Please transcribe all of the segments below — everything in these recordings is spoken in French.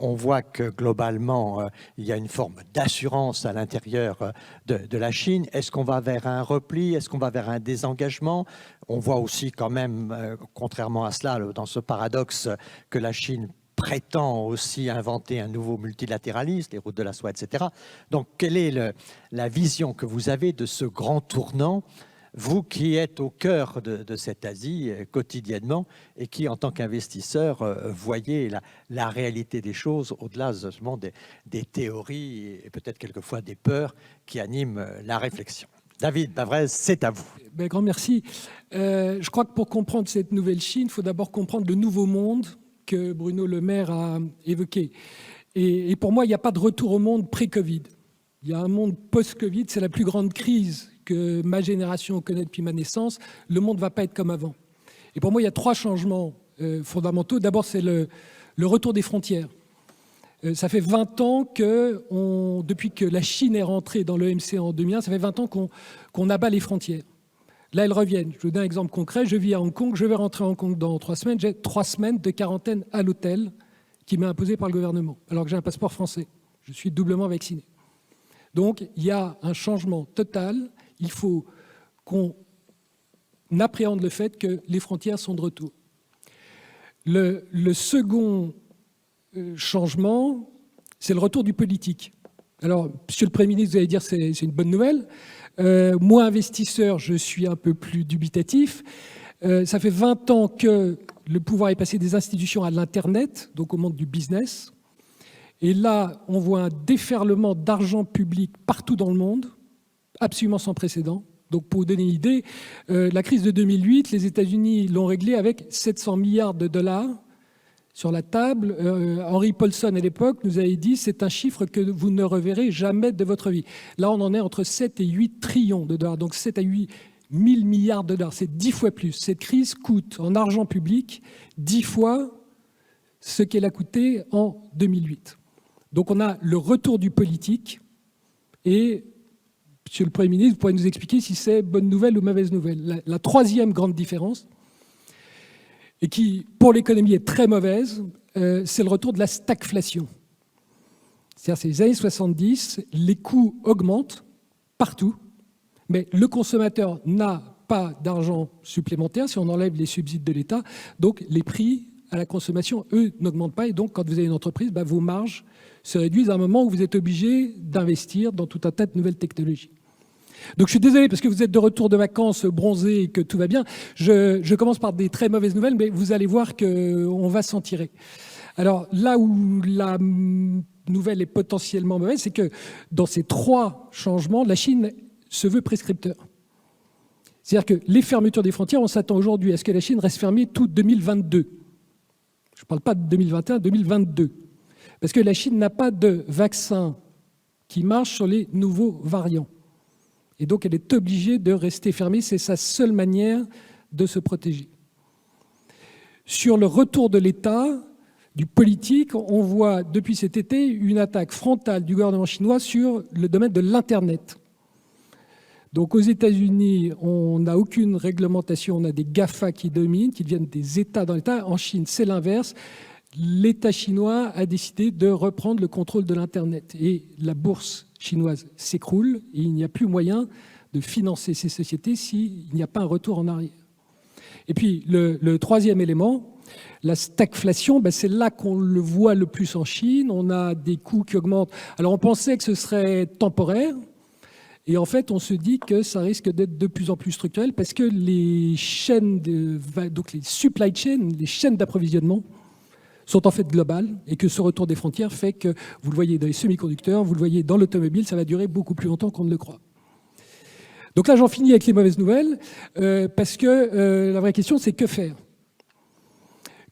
on voit que globalement, il y a une forme d'assurance à l'intérieur de la Chine. Est-ce qu'on va vers un repli? Est-ce qu'on va vers un désengagement? On voit aussi quand même, contrairement à cela, dans ce paradoxe, que la Chine prétend aussi inventer un nouveau multilatéralisme, les routes de la soie, etc. Donc, quelle est la vision que vous avez de ce grand tournant, vous qui êtes au cœur de cette Asie quotidiennement et qui, en tant qu'investisseur, voyez la réalité des choses au-delà seulement des théories et peut-être quelquefois des peurs qui animent la réflexion. David Bavrez, c'est à vous. Grand merci. Je crois que pour comprendre cette nouvelle Chine, il faut d'abord comprendre le nouveau monde que Bruno Le Maire a évoqué. Et pour moi, il n'y a pas de retour au monde pré-Covid. Il y a un monde post-Covid, c'est la plus grande crise que ma génération connaît depuis ma naissance. Le monde ne va pas être comme avant. Et pour moi, il y a 3 changements fondamentaux. D'abord, c'est le retour des frontières. Ça fait 20 ans que, depuis que la Chine est rentrée dans l'OMC en 2001, ça fait 20 ans qu'on abat les frontières. Là, elles reviennent. Je vous donne un exemple concret. Je vis à Hong Kong, je vais rentrer à Hong Kong dans 3 semaines. J'ai 3 semaines de quarantaine à l'hôtel qui m'est imposée par le gouvernement, alors que j'ai un passeport français. Je suis doublement vacciné. Donc, il y a un changement total. Il faut qu'on appréhende le fait que les frontières sont de retour. Le second changement, c'est le retour du politique. Alors, Monsieur le Premier ministre, vous allez dire que c'est une bonne nouvelle. Moi, investisseur, je suis un peu plus dubitatif. Ça fait 20 ans que le pouvoir est passé des institutions à l'Internet, donc au monde du business. Et là, on voit un déferlement d'argent public partout dans le monde, absolument sans précédent. Donc, pour vous donner une idée, la crise de 2008, les États-Unis l'ont réglée avec 700 milliards de dollars sur la table. Henry Paulson, à l'époque, nous avait dit « c'est un chiffre que vous ne reverrez jamais de votre vie ». Là, on en est entre 7 et 8 trillions de dollars, donc 7 à 8 000 milliards de dollars. C'est 10 fois plus. Cette crise coûte en argent public 10 fois ce qu'elle a coûté en 2008. Donc, on a le retour du politique et, Monsieur le Premier ministre, vous pourrez nous expliquer si c'est bonne nouvelle ou mauvaise nouvelle. La troisième grande différence, et qui, pour l'économie, est très mauvaise, c'est le retour de la stagflation. C'est-à-dire, c'est les années 70, les coûts augmentent partout, mais le consommateur n'a pas d'argent supplémentaire si on enlève les subsides de l'État. Donc, les prix à la consommation, eux, n'augmentent pas. Et donc, quand vous avez une entreprise, vos marges se réduisent à un moment où vous êtes obligé d'investir dans tout un tas de nouvelles technologies. Donc je suis désolé parce que vous êtes de retour de vacances bronzés et que tout va bien. Je commence par des très mauvaises nouvelles, mais vous allez voir qu'on va s'en tirer. Alors là où la nouvelle est potentiellement mauvaise, c'est que dans ces 3 changements, la Chine se veut prescripteur. C'est-à-dire que les fermetures des frontières, on s'attend aujourd'hui à ce que la Chine reste fermée tout 2022. Je ne parle pas de 2021, 2022. Parce que la Chine n'a pas de vaccin qui marche sur les nouveaux variants. Et donc, elle est obligée de rester fermée. C'est sa seule manière de se protéger. Sur le retour de l'État, du politique, on voit depuis cet été une attaque frontale du gouvernement chinois sur le domaine de l'Internet. Donc, aux États-Unis, on n'a aucune réglementation. On a des GAFA qui dominent, qui deviennent des États dans l'État. En Chine, c'est l'inverse. L'État chinois a décidé de reprendre le contrôle de l'Internet. Et la bourse chinoise s'écroule et il n'y a plus moyen de financer ces sociétés s'il n'y a pas un retour en arrière. Et puis, le troisième élément, la stagflation, c'est là qu'on le voit le plus en Chine. On a des coûts qui augmentent. Alors, on pensait que ce serait temporaire. Et en fait, on se dit que ça risque d'être de plus en plus structurel parce que les chaînes, donc les supply chains, les chaînes d'approvisionnement, sont en fait globales et que ce retour des frontières fait que, vous le voyez dans les semi-conducteurs, vous le voyez dans l'automobile, ça va durer beaucoup plus longtemps qu'on ne le croit. Donc là, j'en finis avec les mauvaises nouvelles parce que la vraie question, c'est que faire ?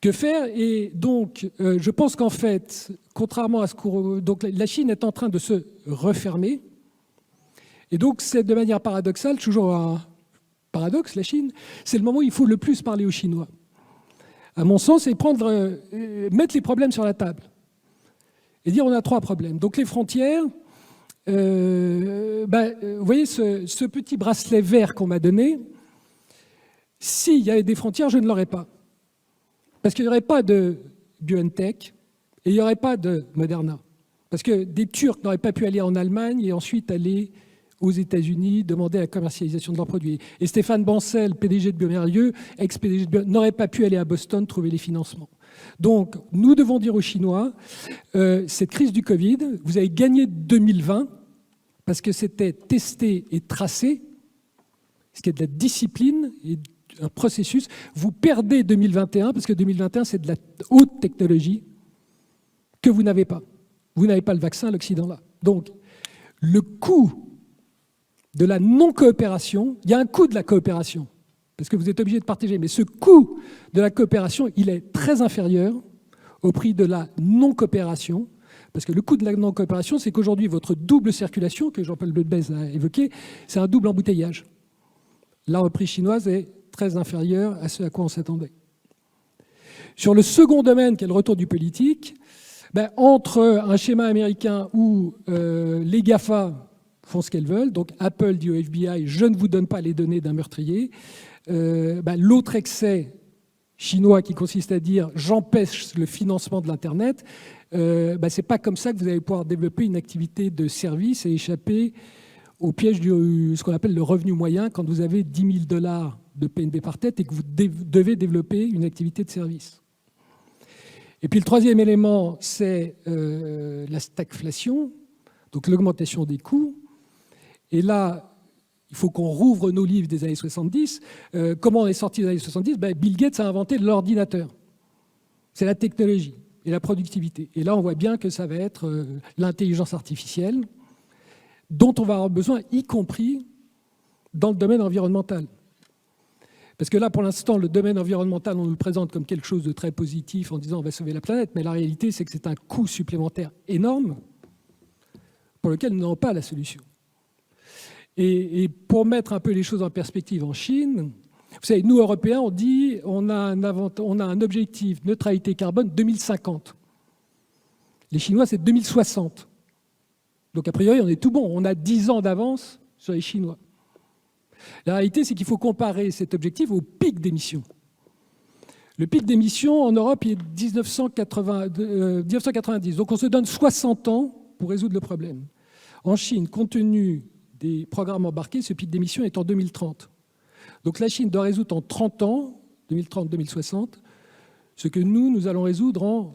Que faire ? Et donc, je pense qu'en fait, contrairement à ce qu'on... Donc la Chine est en train de se refermer. Et donc, c'est de manière paradoxale, toujours un paradoxe, la Chine, c'est le moment où il faut le plus parler aux Chinois. À mon sens, c'est mettre les problèmes sur la table et dire on a 3 problèmes. Donc les frontières, vous voyez ce petit bracelet vert qu'on m'a donné, s'il y avait des frontières, je ne l'aurais pas. Parce qu'il n'y aurait pas de BioNTech Et il n'y aurait pas de Moderna. Parce que des Turcs n'auraient pas pu aller en Allemagne et ensuite aller aux États-Unis demander la commercialisation de leurs produits. Et Stéphane Bancel, PDG de bioMérieux, ex-PDG de bioMérieux, n'aurait pas pu aller à Boston trouver les financements. Donc, nous devons dire aux Chinois, cette crise du Covid, vous avez gagné 2020 parce que c'était testé et tracé, ce qui est de la discipline et un processus. Vous perdez 2021 parce que 2021, c'est de la haute technologie que vous n'avez pas. Vous n'avez pas le vaccin, l'Occident là. Donc, le coût de la non-coopération, il y a un coût de la coopération, parce que vous êtes obligé de partager, mais ce coût de la coopération, il est très inférieur au prix de la non-coopération, parce que le coût de la non-coopération, c'est qu'aujourd'hui, votre double circulation, que Jean-Paul Bedbez a évoqué, c'est un double embouteillage. La reprise chinoise est très inférieure à ce à quoi on s'attendait. Sur le second domaine, qui est le retour du politique, entre un schéma américain où les GAFA font ce qu'elles veulent, donc Apple dit au FBI « je ne vous donne pas les données d'un meurtrier », l'autre excès chinois qui consiste à dire « j'empêche le financement de l'Internet », c'est pas comme ça que vous allez pouvoir développer une activité de service et échapper au piège de ce qu'on appelle le revenu moyen quand vous avez 10 000 $ de PNB par tête et que vous devez développer une activité de service. Et puis le troisième élément, c'est la stagflation, donc l'augmentation des coûts. Et là, il faut qu'on rouvre nos livres des années 70. Comment on est sorti des années 70 ? Bill Gates a inventé l'ordinateur. C'est la technologie et la productivité. Et là, on voit bien que ça va être l'intelligence artificielle dont on va avoir besoin, y compris dans le domaine environnemental. Parce que là, pour l'instant, le domaine environnemental, on nous le présente comme quelque chose de très positif en disant on va sauver la planète, mais la réalité, c'est que c'est un coût supplémentaire énorme pour lequel nous n'avons pas la solution. Et pour mettre un peu les choses en perspective en Chine, vous savez, nous, Européens, on dit on a un objectif de neutralité carbone 2050. Les Chinois, c'est 2060. Donc, a priori, on est tout bon. On a 10 ans d'avance sur les Chinois. La réalité, c'est qu'il faut comparer cet objectif au pic d'émissions. Le pic d'émissions en Europe, il est de 1990. Donc, on se donne 60 ans pour résoudre le problème. En Chine, compte tenu des programmes embarqués, ce pic d'émissions est en 2030. Donc la Chine doit résoudre en 30 ans, 2030-2060, ce que nous allons résoudre en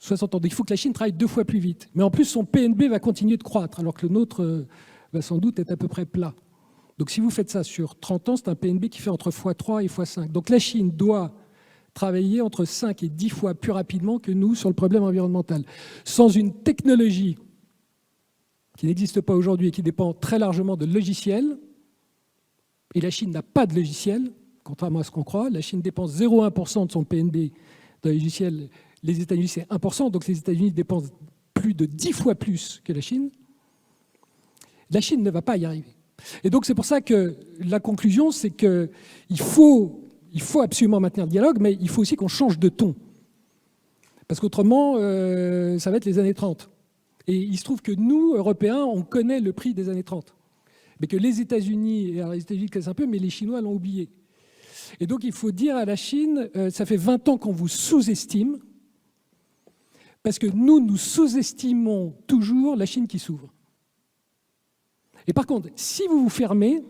60 ans. Donc il faut que la Chine travaille 2 fois plus vite. Mais en plus, son PNB va continuer de croître, alors que le nôtre va sans doute être à peu près plat. Donc si vous faites ça sur 30 ans, c'est un PNB qui fait entre x3 et x5. Donc la Chine doit travailler entre 5 et 10 fois plus rapidement que nous sur le problème environnemental. Sans une technologie qui n'existe pas aujourd'hui et qui dépend très largement de logiciels. Et la Chine n'a pas de logiciel, contrairement à ce qu'on croit. La Chine dépense 0,1% de son PNB dans les logiciels. Les États-Unis, c'est 1%, donc les États-Unis dépensent plus de 10 fois plus que la Chine. La Chine ne va pas y arriver. Et donc c'est pour ça que la conclusion, c'est qu'il faut absolument maintenir le dialogue, mais il faut aussi qu'on change de ton. Parce qu'autrement, ça va être les années 30. Et il se trouve que nous, Européens, on connaît le prix des années 30. Mais que les États-Unis, alors les États-Unis connaissent un peu, mais les Chinois l'ont oublié. Et donc il faut dire à la Chine, ça fait 20 ans qu'on vous sous-estime, parce que nous sous-estimons toujours la Chine qui s'ouvre. Et par contre, si vous vous fermez,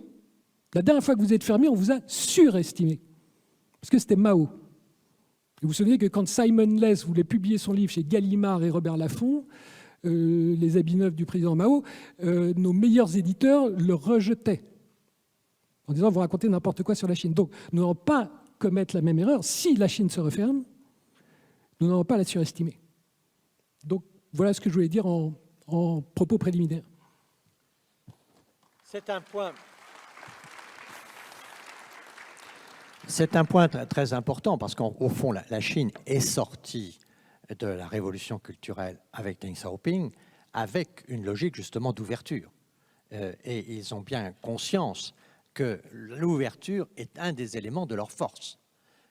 la dernière fois que vous êtes fermé, on vous a surestimé. Parce que c'était Mao. Et vous vous souvenez que quand Simon Less voulait publier son livre chez Gallimard et Robert Laffont, les habits neufs du président Mao, nos meilleurs éditeurs le rejetaient en disant « vous racontez n'importe quoi sur la Chine ». Donc, nous n'allons pas commettre la même erreur. Si la Chine se referme, nous n'allons pas la surestimer. Donc, voilà ce que je voulais dire en propos préliminaires. C'est un point très important parce qu'au fond, la Chine est sortie de la révolution culturelle avec Deng Xiaoping, avec une logique justement d'ouverture. Et ils ont bien conscience que l'ouverture est un des éléments de leur force.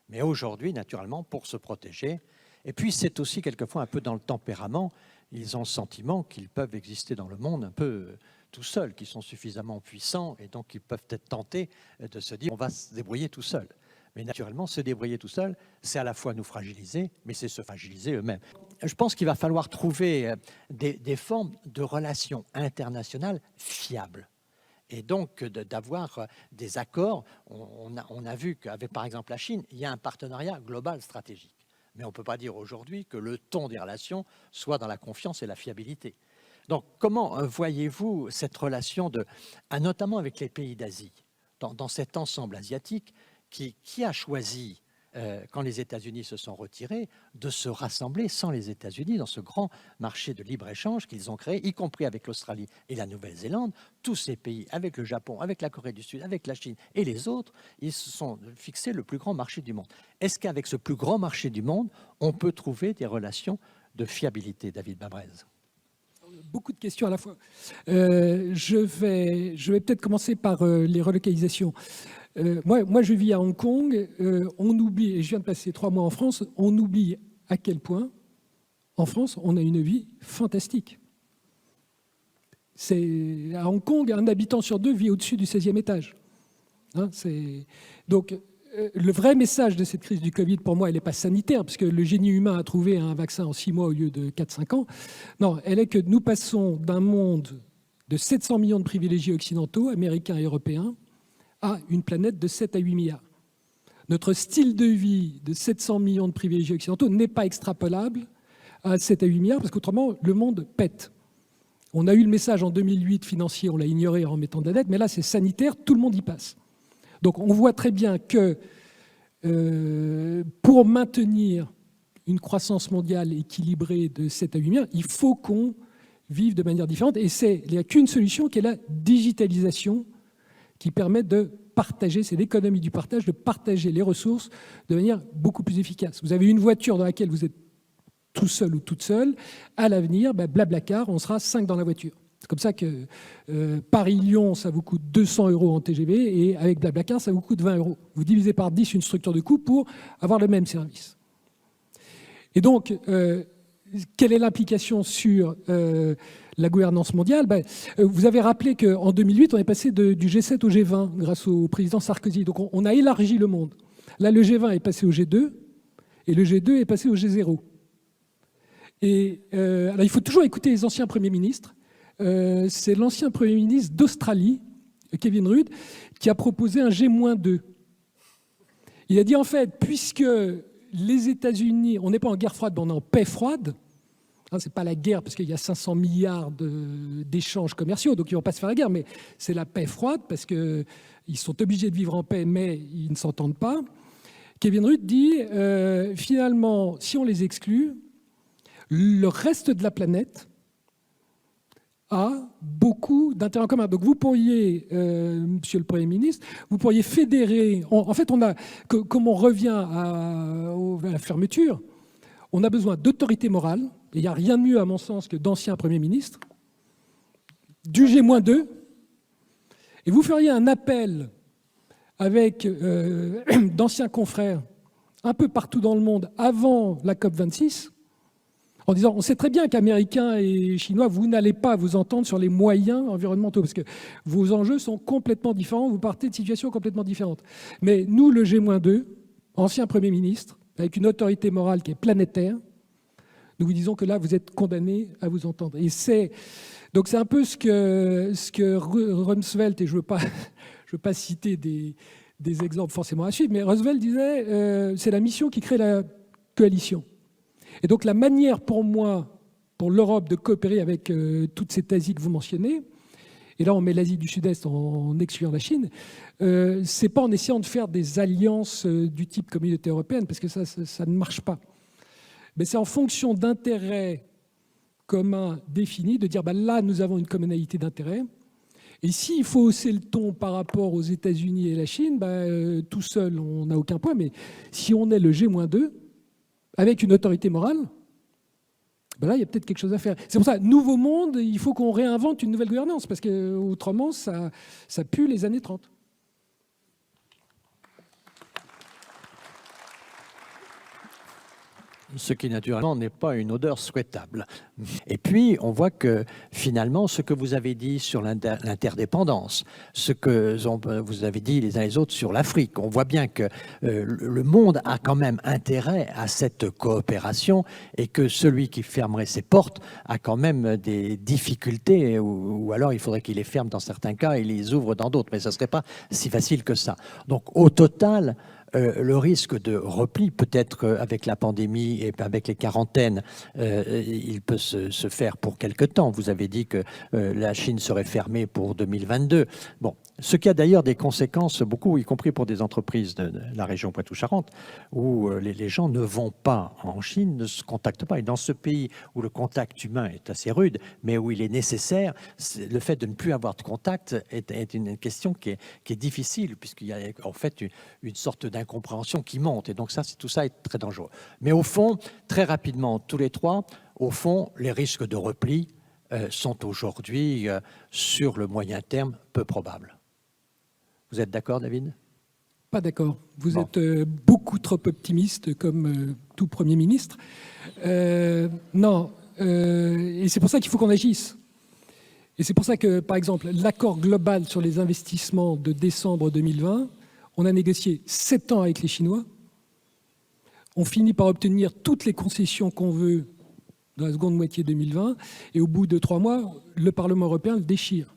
Mais aujourd'hui, naturellement, pour se protéger, et puis c'est aussi quelquefois un peu dans le tempérament, ils ont le sentiment qu'ils peuvent exister dans le monde un peu tout seuls, qu'ils sont suffisamment puissants et donc ils peuvent être tentés de se dire on va se débrouiller tout seul. Mais naturellement, se débrouiller tout seul, c'est à la fois nous fragiliser, mais c'est se fragiliser eux-mêmes. Je pense qu'il va falloir trouver des formes de relations internationales fiables. Et donc, d'avoir des accords. On a vu qu'avec, par exemple, la Chine, il y a un partenariat global stratégique. Mais on ne peut pas dire aujourd'hui que le ton des relations soit dans la confiance et la fiabilité. Donc, comment voyez-vous cette relation, notamment avec les pays d'Asie, dans cet ensemble asiatique qui a choisi, quand les États-Unis se sont retirés, de se rassembler sans les États-Unis dans ce grand marché de libre-échange qu'ils ont créé, y compris avec l'Australie et la Nouvelle-Zélande. Tous ces pays, avec le Japon, avec la Corée du Sud, avec la Chine et les autres, ils se sont fixés le plus grand marché du monde. Est-ce qu'avec ce plus grand marché du monde, on peut trouver des relations de fiabilité, David Babrez? Beaucoup de questions à la fois. Je vais peut-être commencer par les relocalisations. Moi, je vis à Hong Kong. On oublie, et je viens de passer 3 mois en France, on oublie à quel point, en France, on a une vie fantastique. À Hong Kong, un habitant sur 2 vit au-dessus du 16e étage. Hein, donc, le vrai message de cette crise du Covid, pour moi, elle n'est pas sanitaire, parce que le génie humain a trouvé un vaccin en 6 mois au lieu de 4-5 ans. Non, elle est que nous passons d'un monde de 700 millions de privilégiés occidentaux, américains et européens, à une planète de 7 à 8 milliards. Notre style de vie de 700 millions de privilégiés occidentaux n'est pas extrapolable à 7 à 8 milliards, parce qu'autrement, le monde pète. On a eu le message en 2008 financier, on l'a ignoré en mettant de la dette, mais là, c'est sanitaire, tout le monde y passe. Donc on voit très bien que pour maintenir une croissance mondiale équilibrée de 7 à 8 milliards, il faut qu'on vive de manière différente. Et il n'y a qu'une solution qui est la digitalisation, qui permet de partager, c'est l'économie du partage, de partager les ressources de manière beaucoup plus efficace. Vous avez une voiture dans laquelle vous êtes tout seul ou toute seule. À l'avenir, Blablacar, on sera 5 dans la voiture. C'est comme ça que Paris-Lyon, ça vous coûte 200 € en TGV, et avec Blablacar, ça vous coûte 20 €. Vous divisez par 10 une structure de coût pour avoir le même service. Et donc, quelle est l'implication sur la gouvernance mondiale? Vous avez rappelé qu'en 2008, on est passé du G7 au G20 grâce au président Sarkozy. Donc, on a élargi le monde. Là, le G20 est passé au G2 et le G2 est passé au G0. Et alors, il faut toujours écouter les anciens premiers ministres. C'est l'ancien Premier ministre d'Australie, Kevin Rudd, qui a proposé un G-2. Il a dit, en fait, puisque les États-Unis, on n'est pas en guerre froide, mais on est en paix froide. Hein, ce n'est pas la guerre, parce qu'il y a 500 milliards d'échanges commerciaux, donc ils ne vont pas se faire la guerre, mais c'est la paix froide, parce qu'ils sont obligés de vivre en paix, mais ils ne s'entendent pas. Kevin Rudd dit, finalement, si on les exclut, le reste de la planète a beaucoup d'intérêts en commun. Donc vous pourriez, Monsieur le Premier ministre, vous pourriez fédérer. En fait, comme on revient à la fermeture, on a besoin d'autorité morale. Et il n'y a rien de mieux, à mon sens, que d'anciens Premiers ministres, du G-2. Et vous feriez un appel avec d'anciens confrères un peu partout dans le monde avant la COP26, en disant, on sait très bien qu'Américains et Chinois, vous n'allez pas vous entendre sur les moyens environnementaux, parce que vos enjeux sont complètement différents, vous partez de situations complètement différentes. Mais nous, le G-2, ancien Premier ministre, avec une autorité morale qui est planétaire, nous vous disons que là, vous êtes condamnés à vous entendre. Et donc c'est un peu ce que Rumsfeld, et je ne veux pas citer des exemples forcément à suivre, mais Roosevelt disait, c'est la mission qui crée la coalition. Et donc la manière pour moi, pour l'Europe, de coopérer avec toute cette Asie que vous mentionnez, et là on met l'Asie du Sud-Est en excluant la Chine, c'est pas en essayant de faire des alliances du type communauté européenne, parce que ça ne marche pas. Mais c'est en fonction d'intérêts communs définis, de dire là nous avons une communalité d'intérêts, et s'il faut hausser le ton par rapport aux États-Unis et la Chine, tout seul on n'a aucun point, mais si on est le G-2, avec une autorité morale, là, il y a peut-être quelque chose à faire. C'est pour ça, nouveau monde, il faut qu'on réinvente une nouvelle gouvernance, parce qu'autrement, ça pue les années 30. Ce qui, naturellement, n'est pas une odeur souhaitable. Et puis, on voit que, finalement, ce que vous avez dit sur l'interdépendance, ce que vous avez dit les uns et les autres sur l'Afrique, on voit bien que le monde a quand même intérêt à cette coopération et que celui qui fermerait ses portes a quand même des difficultés, ou alors il faudrait qu'il les ferme dans certains cas et les ouvre dans d'autres. Mais ça ne serait pas si facile que ça. Donc, au total, le risque de repli, peut-être avec la pandémie et avec les quarantaines, il peut se faire pour quelque temps. Vous avez dit que la Chine serait fermée pour 2022. Bon, ce qui a d'ailleurs des conséquences, beaucoup, y compris pour des entreprises de la région Poitou-Charentes, où les gens ne vont pas en Chine, ne se contactent pas. Et dans ce pays où le contact humain est assez rude, mais où il est nécessaire, le fait de ne plus avoir de contact est une question qui est difficile, puisqu'il y a en fait une sorte d'incompréhension qui monte. Et donc tout ça est très dangereux. Mais au fond, très rapidement, tous les trois, au fond, les risques de repli sont aujourd'hui, sur le moyen terme, peu probables. Vous êtes d'accord, David ? Pas d'accord. Vous êtes beaucoup trop optimiste, comme tout Premier ministre. Non. Et c'est pour ça qu'il faut qu'on agisse. Et c'est pour ça que, par exemple, l'accord global sur les investissements de décembre 2020, on a négocié 7 ans avec les Chinois. On finit par obtenir toutes les concessions qu'on veut dans la seconde moitié 2020. Et au bout de 3 mois, le Parlement européen le déchire.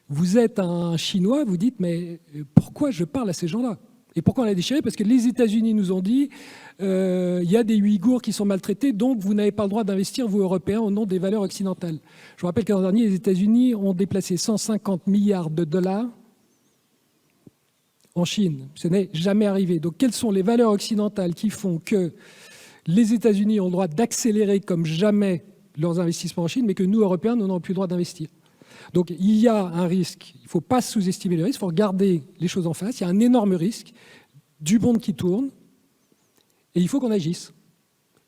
Vous êtes un Chinois, vous dites, mais pourquoi je parle à ces gens-là? Et pourquoi on l'a déchiré? Parce que les États-Unis nous ont dit, il y a des Ouïghours qui sont maltraités, donc vous n'avez pas le droit d'investir, vous Européens, au nom des valeurs occidentales. Je vous rappelle qu'en dernier, les États-Unis ont déplacé 150 milliards de dollars en Chine. Ce n'est jamais arrivé. Donc quelles sont les valeurs occidentales qui font que les États-Unis ont le droit d'accélérer comme jamais leurs investissements en Chine, mais que nous, Européens, nous n'avons plus le droit d'investir? Donc il y a un risque, il ne faut pas sous-estimer le risque, il faut regarder les choses en face. Il y a un énorme risque, du monde qui tourne, et il faut qu'on agisse.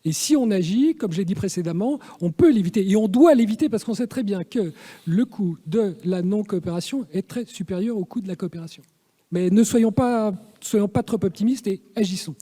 Et si on agit, comme j'ai dit précédemment, on peut l'éviter, et on doit l'éviter parce qu'on sait très bien que le coût de la non-coopération est très supérieur au coût de la coopération. Mais ne soyons pas trop optimistes et agissons.